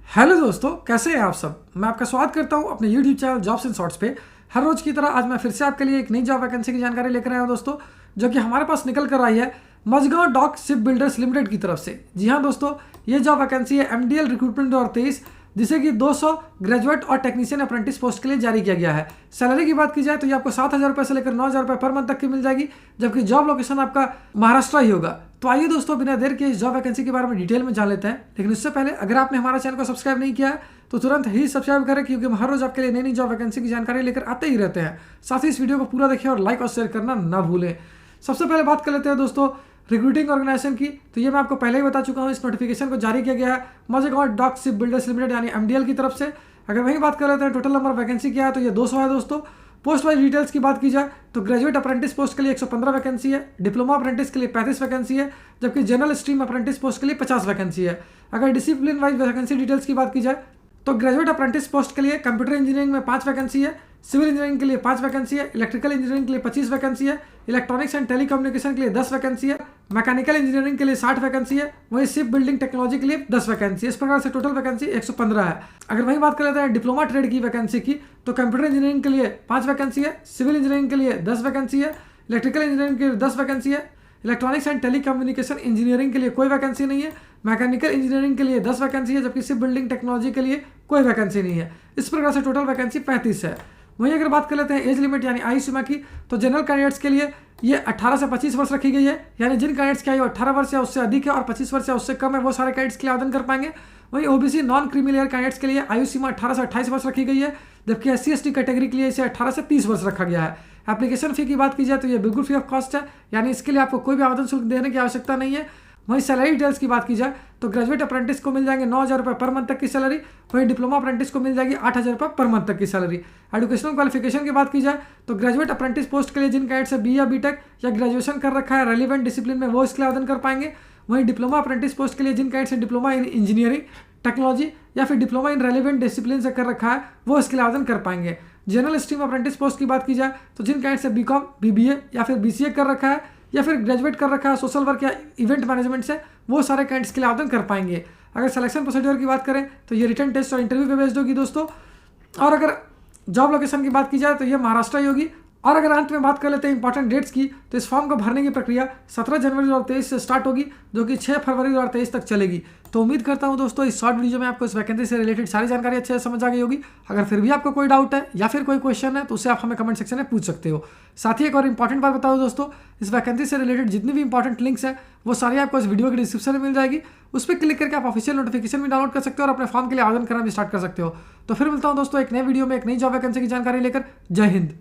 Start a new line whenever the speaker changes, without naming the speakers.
Hello दोस्तों, कैसे हैं आप सब। मैं आपका स्वागत करता हूं अपने YouTube channel jobs and shorts पे। हर रोज की तरह आज मैं फिर से आपके लिए एक नई जॉब वैकेंसी की जानकारी लेकर आया हूं दोस्तों, जो कि हमारे पास निकल कर आई है Mazagon dock ship builders limited की तरफ से। जी हाँ दोस्तों, ये जॉब वैकेंसी है MDL रिक्रूटमेंट 2023, जिसे कि 200 ग्रेजुएट और टेक्नीशियन अप्रेंटिस पोस्ट के लिए जारी किया गया है। सैलरी की बात की जाए तो ये आपको 7,000 रुपये से लेकर 9,000 रुपये पर मंथ तक की मिल जाएगी, जबकि जॉब लोकेशन आपका महाराष्ट्र ही होगा। तो आइए दोस्तों, बिना देर के इस जॉब वैकेंसी के बारे में डिटेल में जान लेते हैं। लेकिन उससे पहले अगर आपने हमारा चैनल को सब्सक्राइब नहीं किया है तो तुरंत ही सब्सक्राइब करें, क्योंकि हम हर रोज आपके लिए नई नई जॉब वैकेंसी की जानकारी लेकर आते ही रहते हैं। साथ ही इस वीडियो को पूरा देखें और लाइक और शेयर करना ना भूलें। सबसे पहले बात कर लेते हैं दोस्तों रिक्रूटिंग ऑर्गेनाइजेशन की। तो ये मैं आपको पहले ही बता चुका हूँ, इस नोटिफिकेशन को जारी किया गया है Mazagon dock ship builders limited यानी MDL की तरफ से। अगर वहीं बात कर लेते हैं टोटल नंबर वैकेंसी क्या है, तो ये 200 है दोस्तों। पोस्ट वाइज डिटेल्स की बात की जाए तो ग्रेजुएट अप्रेंटिस पोस्ट के लिए 115 वैकेंसी है, डिप्लोमा अप्रेंटिस के लिए 35 वैकेंसी है, जबकि जनरल स्ट्रीम अप्रेंटिस पोस्ट के लिए 50 वैकेंसी है। अगर डिसिप्लिन वाइज वैकेंसी डिटेल्स की बात की जाए तो ग्रेजुएट अप्रेंटिस पोस्ट के लिए कंप्यूटर इंजीनियरिंग में 5 वैकेंसी है, सिविल इंजीनियरिंग के लिए 5 वैकेंसी है, इलेक्ट्रिकल इंजीनियरिंग के लिए 25 वैकेंसी है, इलेक्ट्रॉनिक्स एंड टेलीकम्युनिकेशन के लिए 10 वैकेंसी है, मैकेनिकल इंजीनियरिंग के लिए 60 वैकेंसी है, वहीं शिप बिल्डिंग टेक्नोलॉजी के लिए 10 वैकेंसी है। इस प्रकार से टोटल वैकेंसी 115 है। अगर वहीं बात कर लेते हैं डिप्लोमा ट्रेड की वैकेंसी की, तो कंप्यूटर इंजीनियरिंग के लिए 5 वैकेंसी है, सिविल इंजीनियरिंग के लिए 10 वैकेंसी है, इलेक्ट्रिकल इंजीनियरिंग के लिए 10 वैकेंसी है, इलेक्ट्रॉनिक्स एंड टेलीकम्युनिकेशन इंजीनियरिंग के लिए कोई वैकेंसी नहीं है, मैकेनिकल इंजीनियरिंग के लिए 10 वैकेंसी है, जबकि शिप बिल्डिंग टेक्नोलॉजी के लिए कोई वैकेंसी नहीं है। इस प्रकार से टोटल वैकेंसी 35 है। वहीं अगर बात कर लेते हैं एज लिमिट यानी आयु सीमा की, तो जनरल कैंडिडेट्स के लिए ये 18 से 25 वर्ष रखी गई है, यानी जिन कैंडिडेट्स की आयु 18 वर्ष या उससे अधिक है और 25 वर्ष या उससे कम है वो सारे कैंडिडेट्स के लिए आवेदन कर पाएंगे। वहीं OBC non creamy layer candidates के लिए आयु सीमा 18 से 28 वर्ष रखी गई है, जबकि SC ST कैटेगरी के लिए इसे 18 से 30 वर्ष रखा गया है। एप्लीकेशन फी की बात की जाए तो ये बिल्कुल फ्री ऑफ कॉस्ट है, यानी इसके लिए आपको कोई भी आवेदन शुल्क देने की आवश्यकता नहीं है। वहीं सैलरी डिटेल्स की बात की जाए तो ग्रेजुएट अप्रेंटिस को मिल जाएंगे 9,000 रुपये पर मंथ तक की सैलरी, वहीं डिप्लोमा अप्रेंटिस को मिल जाएगी 8,000 रुपये पर मंथ तक की सैलरी। एजुकेशनल क्वालिफिकेशन की बात की जाए तो ग्रेजुएट अप्रेंटिस पोस्ट के लिए जिन कैडेट्स से BE या BTech या ग्रेजुएशन कर रखा है रेलिवेंट डिसिप्लिन में, वो इसके लिए आवेदन कर पाएंगे। वहीं डिप्लोमा अप्रेंटिस पोस्ट के लिए जिन कैडेट्स से डिप्लोमा इन इंजीनियरिंग टेक्नोलॉजी या फिर डिप्लोमा इन रेलिवेंट डिसिप्लिन से कर रखा है, वो इसके लिए आवेदन कर पाएंगे। जनरल स्ट्रीम अप्रेंटिस पोस्ट की बात की जाए तो जिन कैडेट्स से BCom BBA या फिर BCA कर रखा है या फिर ग्रेजुएट कर रखा है सोशल वर्क या इवेंट मैनेजमेंट से, वो सारे कैंडिडेट्स के लिए आवेदन कर पाएंगे। अगर सिलेक्शन प्रोसीड्योर की बात करें तो ये रिटन टेस्ट और इंटरव्यू पे बेस्ड होगी दोस्तों। और अगर जॉब लोकेशन की बात की जाए तो ये महाराष्ट्र ही होगी। और अगर अंत में बात कर लेते हैं इंपॉर्टेंट डेट्स की, तो इस फॉर्म को भरने की प्रक्रिया 17 जनवरी 2023 से स्टार्ट होगी, जो कि 6 फरवरी 2023 तक चलेगी। तो उम्मीद करता हूं दोस्तों इस शॉर्ट वीडियो में आपको इस वैकेंसी से रिलेटेड सारी जानकारी अच्छे से समझ आ गई होगी। अगर फिर भी आपको कोई डाउट है या फिर कोई क्वेश्चन है तो उसे आप हमें कमेंट सेक्शन में पूछ सकते हो। साथ ही एक और इंपॉर्टेंट बात बताओ दोस्तों, इस वैकेंसी से रिलेटेड जितनी भी इंपॉर्टेंट लिंक्स हैं वो सारी आपको इस वीडियो के डिस्क्रिप्शन में मिल जाएगी। उस पर क्लिक करके आप ऑफिशियल नोटिफिकेशन भी डाउनलोड कर सकते हो और अपने फॉर्म के लिए आवेदन करना भी स्टार्ट कर सकते हो। तो फिर मिलता हूं दोस्तों एक नए वीडियो में एक नई जॉब वैकेंसी की जानकारी लेकर। जय हिंद।